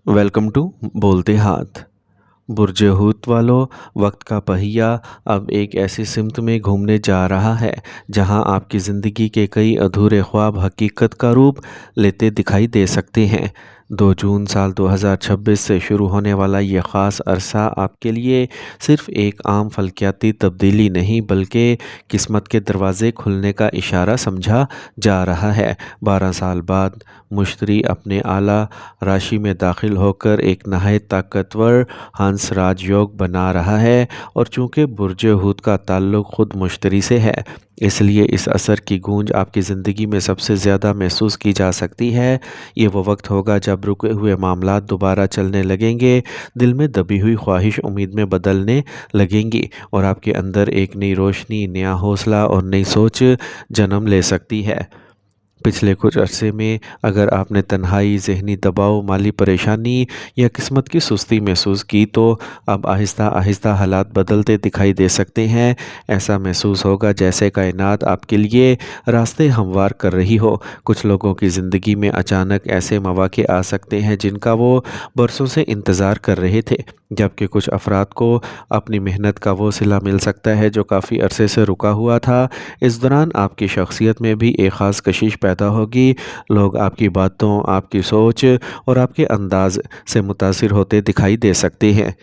Welcome to बोलते हाथ। बुर्ज वालों, वक्त का पहिया अब एक ऐसी सिमत में घूमने जा रहा है जहां आपकी ज़िंदगी के कई अधूरे ख्वाब हकीकत का रूप लेते दिखाई दे सकते हैं। 2 जून साल 2026 से शुरू होने वाला ये ख़ास अरसा आपके लिए सिर्फ़ एक आम फल्कियाती तब्दीली नहीं बल्कि किस्मत के दरवाज़े खुलने का इशारा समझा जा रहा है। 12 साल बाद मुश्तरी अपने आला राशि में दाखिल होकर एक नहायत ताकतवर हंस राजयोग बना रहा है, और चूंकि बुर्ज हूत का ताल्लुक़ ख़ुद मुश्तरी से है, इसलिए इस असर की गूंज आपकी ज़िंदगी में सबसे ज़्यादा महसूस की जा सकती है। ये वो वक्त होगा जब रुके हुए मामलात दोबारा चलने लगेंगे, दिल में दबी हुई ख्वाहिश उम्मीद में बदलने लगेंगी, और आपके अंदर एक नई रोशनी, नया हौसला और नई सोच जन्म ले सकती है। पिछले कुछ अरसे में अगर आपने तन्हाई, ज़हनी दबाव, माली परेशानी या किस्मत की सुस्ती महसूस की, तो अब आहिस्ता आहिस्ता हालात बदलते दिखाई दे सकते हैं। ऐसा महसूस होगा जैसे कायनात आपके लिए रास्ते हमवार कर रही हो। कुछ लोगों की ज़िंदगी में अचानक ऐसे मौके आ सकते हैं जिनका वो बरसों से इंतज़ार कर रहे थे, जबकि कुछ अफराद को अपनी मेहनत का वो सिला मिल सकता है जो काफ़ी अरसे से रुका हुआ था। इस दौरान आपकी शख्सियत में भी एक ख़ास कशिश पैदा होगी। लोग आपकी बातों, आपकी सोच और आपके अंदाज़ से मुतासिर होते दिखाई दे सकते हैं।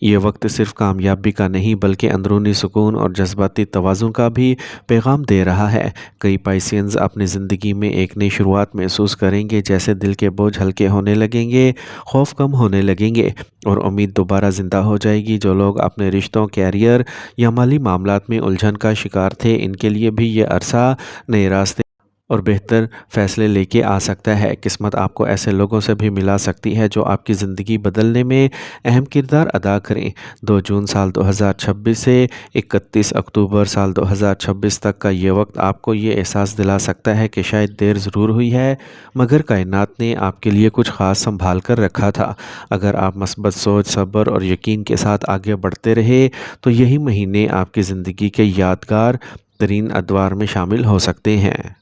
ये वक्त सिर्फ कामयाबी का नहीं बल्कि अंदरूनी सुकून और जज्बाती तवाज़ुन का भी पैगाम दे रहा है। कई पाइसियंस अपनी ज़िंदगी में एक नई शुरुआत महसूस करेंगे, जैसे दिल के बोझ हल्के होने लगेंगे, खौफ कम होने लगेंगे और उम्मीद दोबारा ज़िंदा हो जाएगी। जो लोग अपने रिश्तों, कैरियर या माली मामलात में उलझन का शिकार थे, इनके लिए भी ये अरसा नए रास्ते और बेहतर फ़ैसले लेके आ सकता है। किस्मत आपको ऐसे लोगों से भी मिला सकती है जो आपकी ज़िंदगी बदलने में अहम किरदार अदा करें। 2 जून साल 2026 से 31 अक्टूबर साल 2026 तक का ये वक्त आपको ये एहसास दिला सकता है कि शायद देर ज़रूर हुई है, मगर कायनात ने आपके लिए कुछ ख़ास संभाल कर रखा था। अगर आप मस्बत सोच, सब्र और यकीन के साथ आगे बढ़ते रहे, तो यही महीने आपकी ज़िंदगी के यादगार तरीन अदवार में शामिल हो सकते हैं।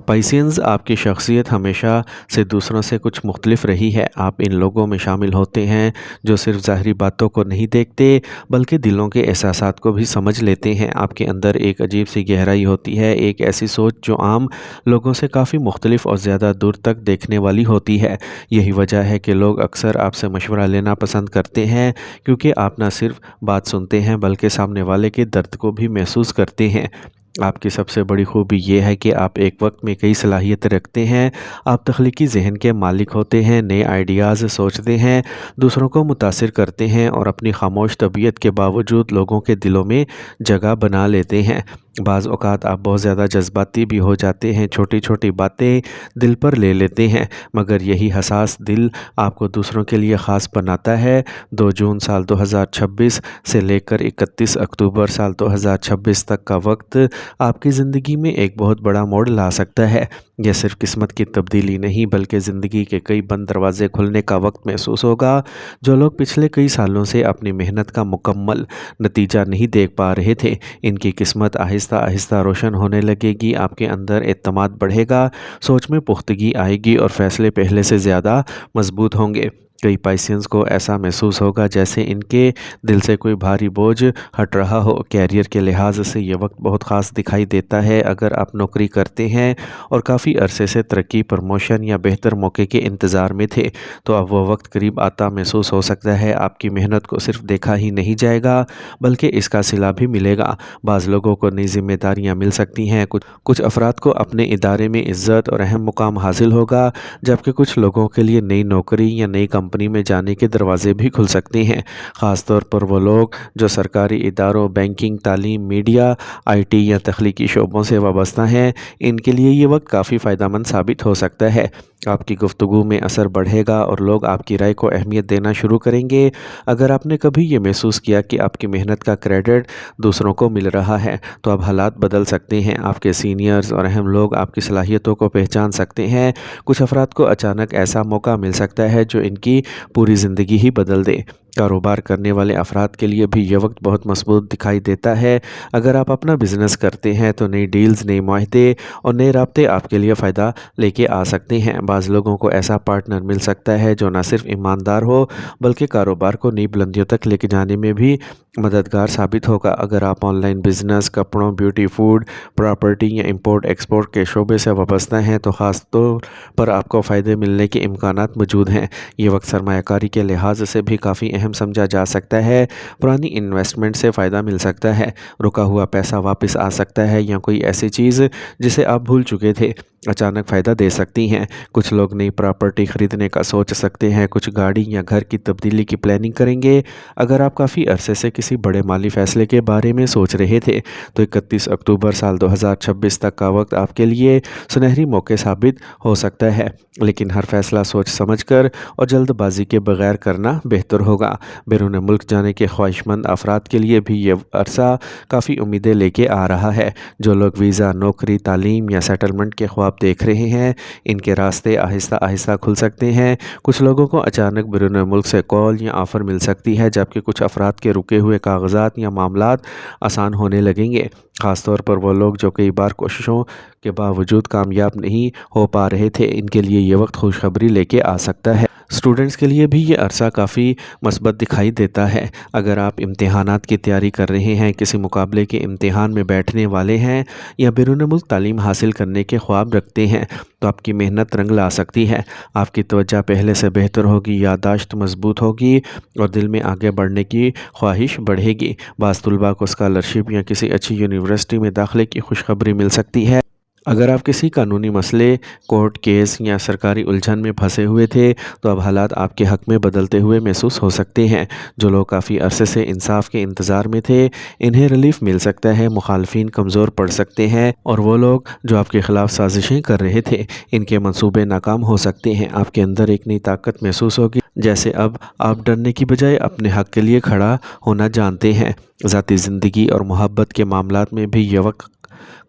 पाइसियंस, आपकी शख्सियत हमेशा से दूसरों से कुछ मुख्तलिफ रही है। आप इन लोगों में शामिल होते हैं जो सिर्फ ज़ाहरी बातों को नहीं देखते बल्कि दिलों के एहसासात को भी समझ लेते हैं। आपके अंदर एक अजीब सी गहराई होती है, एक ऐसी सोच जो आम लोगों से काफ़ी मुख्तलिफ और ज़्यादा दूर तक देखने वाली होती है। यही वजह है कि लोग अक्सर आपसे मशवरा लेना पसंद करते हैं, क्योंकि आप न सिर्फ बात सुनते हैं बल्कि सामने वाले के दर्द को भी महसूस करते हैं। आपकी सबसे बड़ी खूबी ये है कि आप एक वक्त में कई सलाहियतें रखते हैं। आप तख्लीकी ज़हन के मालिक होते हैं, नए आइडियाज़ सोचते हैं, दूसरों को मुतासिर करते हैं और अपनी खामोश तबीयत के बावजूद लोगों के दिलों में जगह बना लेते हैं। बाज़ औक़ात आप बहुत ज़्यादा जज्बाती भी हो जाते हैं, छोटी छोटी बातें दिल पर ले लेते हैं, मगर यही हसास दिल आपको दूसरों के लिए ख़ास बनाता है। 2 जून साल 2026 से लेकर 31 अक्टूबर साल 2026 तक का वक्त आपकी ज़िंदगी में एक बहुत बड़ा मोड़ ला सकता है। यह सिर्फ किस्मत की तब्दीली नहीं बल्कि ज़िंदगी के कई बंद दरवाजे खुलने का वक्त महसूस होगा। जो लोग पिछले कई सालों से अपनी मेहनत का मुकम्मल नतीजा नहीं देख पा रहे थे, इनकी किस्मत आहिस्ता आहिस्ता रोशन होने लगेगी। आपके अंदर एतमाद बढ़ेगा, सोच में पुख्तगी आएगी और फ़ैसले पहले से ज़्यादा मजबूत होंगे। कई पाइसियंस को ऐसा महसूस होगा जैसे इनके दिल से कोई भारी बोझ हट रहा हो। कैरियर के लिहाज से ये वक्त बहुत ख़ास दिखाई देता है। अगर आप नौकरी करते हैं और काफ़ी अरसे से तरक्की, प्रमोशन या बेहतर मौके के इंतज़ार में थे, तो अब वो वक्त करीब आता महसूस हो सकता है। आपकी मेहनत को सिर्फ देखा ही नहीं जाएगा बल्कि इसका सिला भी मिलेगा। बाज़ लोगों को नई जिम्मेदारियाँ मिल सकती हैं, कुछ अफराद को अपने इदारे में इज़्ज़त और अहम मुकाम हासिल होगा, जबकि कुछ लोगों के लिए नई नौकरी या नई कंपनी में जाने के दरवाजे भी खुल सकते हैं। ख़ास तौर पर वो लोग जो सरकारी इदारों, बैंकिंग, तालीम, मीडिया, आईटी या तख्लीकी शोबों से वाबस्ता हैं, इनके लिए ये वक्त काफ़ी फ़ायदेमंद साबित हो सकता है। आपकी गुफ्तगू में असर बढ़ेगा और लोग आपकी राय को अहमियत देना शुरू करेंगे। अगर आपने कभी ये महसूस किया कि आपकी मेहनत का क्रेडिट दूसरों को मिल रहा है, तो अब हालात बदल सकते हैं। आपके सीनियर्स और अहम लोग आपकी सलाहियतों को पहचान सकते हैं। कुछ अफराद को अचानक ऐसा मौका मिल सकता है जो इनकी पूरी ज़िंदगी ही बदल दे। کاروبار کرنے والے افراد کے لیے بھی یہ وقت بہت مضبوط دکھائی دیتا ہے۔ اگر آپ اپنا بزنس کرتے ہیں تو نئی ڈیلز، نئے معاہدے اور نئے رابطے آپ کے لیے فائدہ لے کے آ سکتے ہیں۔ بعض لوگوں کو ایسا پارٹنر مل سکتا ہے جو نہ صرف ایماندار ہو بلکہ کاروبار کو نئی بلندیوں تک لے کے جانے میں بھی مددگار ثابت ہوگا۔ اگر آپ آن لائن بزنس، کپڑوں، بیوٹی، فوڈ، پراپرٹی یا امپورٹ ایکسپورٹ کے شعبے سے وابستہ ہیں تو خاص طور پر آپ کو فائدے ملنے کے امکانات موجود ہیں۔ یہ وقت سرمایہ کاری کے لحاظ سے بھی کافی اہم سمجھا جا سکتا ہے۔ پرانی انویسٹمنٹ سے فائدہ مل سکتا ہے، رکا ہوا پیسہ واپس آ سکتا ہے یا کوئی ایسی چیز جسے آپ بھول چکے تھے اچانک فائدہ دے سکتی ہیں۔ کچھ لوگ نئی پراپرٹی خریدنے کا سوچ سکتے ہیں، کچھ گاڑی یا گھر کی تبدیلی کی پلاننگ کریں گے۔ اگر آپ کافی عرصے سے کسی بڑے مالی فیصلے کے بارے میں سوچ رہے تھے تو 31 اکتوبر سال 2026 تک کا وقت آپ کے لیے سنہری موقع ثابت ہو سکتا ہے، لیکن ہر فیصلہ سوچ سمجھ کر اور جلد بازی کے بغیر کرنا بہتر ہوگا۔ بیرون ملک جانے کے خواہش مند افراد کے لیے بھی یہ عرصہ کافی امیدیں لے کے آ رہا ہے۔ جو لوگ ویزا، نوکری، تعلیم یا سیٹلمنٹ کے خواب دیکھ رہے ہیں، ان کے راستے آہستہ آہستہ کھل سکتے ہیں۔ کچھ لوگوں کو اچانک بیرون ملک سے کال یا آفر مل سکتی ہے، جبکہ کچھ افراد کے رکے ہوئے کاغذات یا معاملات آسان ہونے لگیں گے۔ خاص طور پر وہ لوگ جو کئی بار کوششوں کے باوجود کامیاب نہیں ہو پا رہے تھے، ان کے لیے یہ وقت خوشخبری لے کے آ سکتا ہے۔ اسٹوڈنٹس کے لیے بھی یہ عرصہ کافی مثبت دکھائی دیتا ہے۔ اگر آپ امتحانات کی تیاری کر رہے ہیں، کسی مقابلے کے امتحان میں بیٹھنے والے ہیں یا بیرون ملک تعلیم حاصل کرنے کے خواب رکھتے ہیں تو آپ کی محنت رنگ لا سکتی ہے۔ آپ کی توجہ پہلے سے بہتر ہوگی، یادداشت مضبوط ہوگی اور دل میں آگے بڑھنے کی خواہش بڑھے گی۔ بعض طلباء کو اسکالرشپ یا کسی اچھی یونیورسٹی میں داخلے کی خوشخبری مل سکتی ہے۔ اگر آپ کسی قانونی مسئلے، کورٹ کیس یا سرکاری الجھن میں پھنسے ہوئے تھے تو اب حالات آپ کے حق میں بدلتے ہوئے محسوس ہو سکتے ہیں۔ جو لوگ کافی عرصے سے انصاف کے انتظار میں تھے، انہیں ریلیف مل سکتا ہے۔ مخالفین کمزور پڑ سکتے ہیں اور وہ لوگ جو آپ کے خلاف سازشیں کر رہے تھے، ان کے منصوبے ناکام ہو سکتے ہیں۔ آپ کے اندر ایک نئی طاقت محسوس ہوگی، جیسے اب آپ ڈرنے کی بجائے اپنے حق کے لیے کھڑا ہونا جانتے ہیں۔ ذاتی زندگی اور محبت کے معاملات میں بھی یہ وقت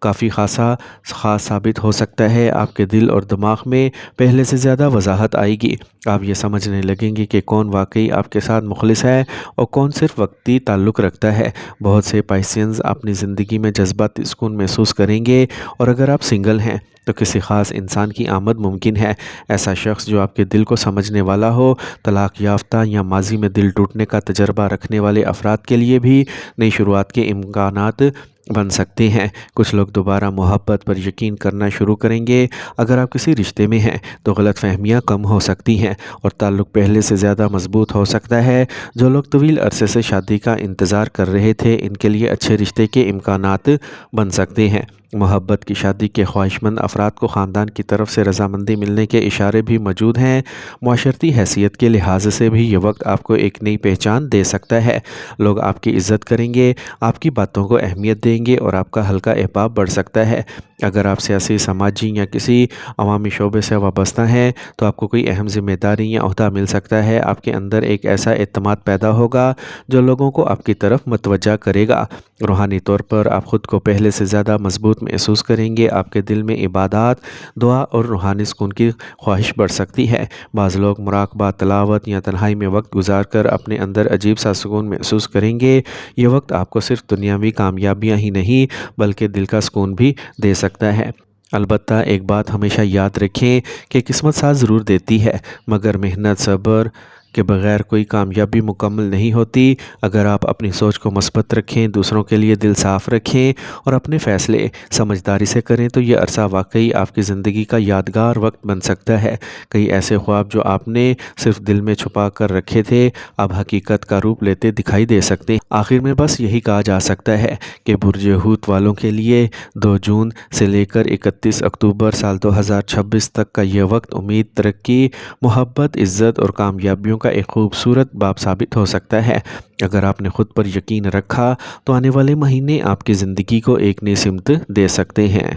کافی خاص ثابت ہو سکتا ہے۔ آپ کے دل اور دماغ میں پہلے سے زیادہ وضاحت آئے گی۔ آپ یہ سمجھنے لگیں گے کہ کون واقعی آپ کے ساتھ مخلص ہے اور کون صرف وقتی تعلق رکھتا ہے۔ بہت سے پائسینز اپنی زندگی میں جذباتی سکون محسوس کریں گے، اور اگر آپ سنگل ہیں تو کسی خاص انسان کی آمد ممکن ہے۔ ایسا شخص جو آپ کے دل کو سمجھنے والا ہو۔ طلاق یافتہ یا ماضی میں دل ٹوٹنے کا تجربہ رکھنے والے افراد کے لیے بھی نئی شروعات کے امکانات بن سکتے ہیں۔ کچھ لوگ دوبارہ محبت پر یقین کرنا شروع کریں گے۔ اگر آپ کسی رشتے میں ہیں تو غلط فہمیاں کم ہو سکتی ہیں اور تعلق پہلے سے زیادہ مضبوط ہو سکتا ہے۔ جو لوگ طویل عرصے سے شادی کا انتظار کر رہے تھے، ان کے لیے اچھے رشتے کے امکانات بن سکتے ہیں۔ محبت کی شادی کے خواہش مند افراد کو خاندان کی طرف سے رضامندی ملنے کے اشارے بھی موجود ہیں۔ معاشرتی حیثیت کے لحاظ سے بھی یہ وقت آپ کو ایک نئی پہچان دے سکتا ہے۔ لوگ آپ کی عزت کریں گے، آپ کی باتوں کو اہمیت دیں گے اور آپ کا ہلکا احباب بڑھ سکتا ہے۔ اگر آپ سیاسی، سماجی یا کسی عوامی شعبے سے وابستہ ہیں تو آپ کو کوئی اہم ذمہ داری یا عہدہ مل سکتا ہے۔ آپ کے اندر ایک ایسا اعتماد پیدا ہوگا جو لوگوں کو آپ کی طرف متوجہ کرے گا۔ روحانی طور پر آپ خود کو پہلے سے زیادہ مضبوط محسوس کریں گے۔ آپ کے دل میں عبادات، دعا اور روحانی سکون کی خواہش بڑھ سکتی ہے۔ بعض لوگ مراقبہ، تلاوت یا تنہائی میں وقت گزار کر اپنے اندر عجیب سا سکون محسوس کریں گے۔ یہ وقت آپ کو صرف دنیاوی کامیابیاں ہی نہیں بلکہ دل کا سکون بھی دے سکتا ہے۔ البتہ ایک بات ہمیشہ یاد رکھیں کہ قسمت ساتھ ضرور دیتی ہے، مگر محنت، صبر کے بغیر کوئی کامیابی مکمل نہیں ہوتی۔ اگر آپ اپنی سوچ کو مثبت رکھیں، دوسروں کے لیے دل صاف رکھیں اور اپنے فیصلے سمجھداری سے کریں تو یہ عرصہ واقعی آپ کی زندگی کا یادگار وقت بن سکتا ہے۔ کئی ایسے خواب جو آپ نے صرف دل میں چھپا کر رکھے تھے، اب حقیقت کا روپ لیتے دکھائی دے سکتے ہیں۔ آخر میں بس یہی کہا جا سکتا ہے کہ برج حوت والوں کے لیے 2 جون سے لے کر 31 اکتوبر سال 2026 تک کا یہ وقت امید، ترقی، محبت، عزت اور کامیابیوں کا ایک خوبصورت باب ثابت ہو سکتا ہے۔ اگر آپ نے خود پر یقین رکھا تو آنے والے مہینے آپ کی زندگی کو ایک نئی سمت دے سکتے ہیں۔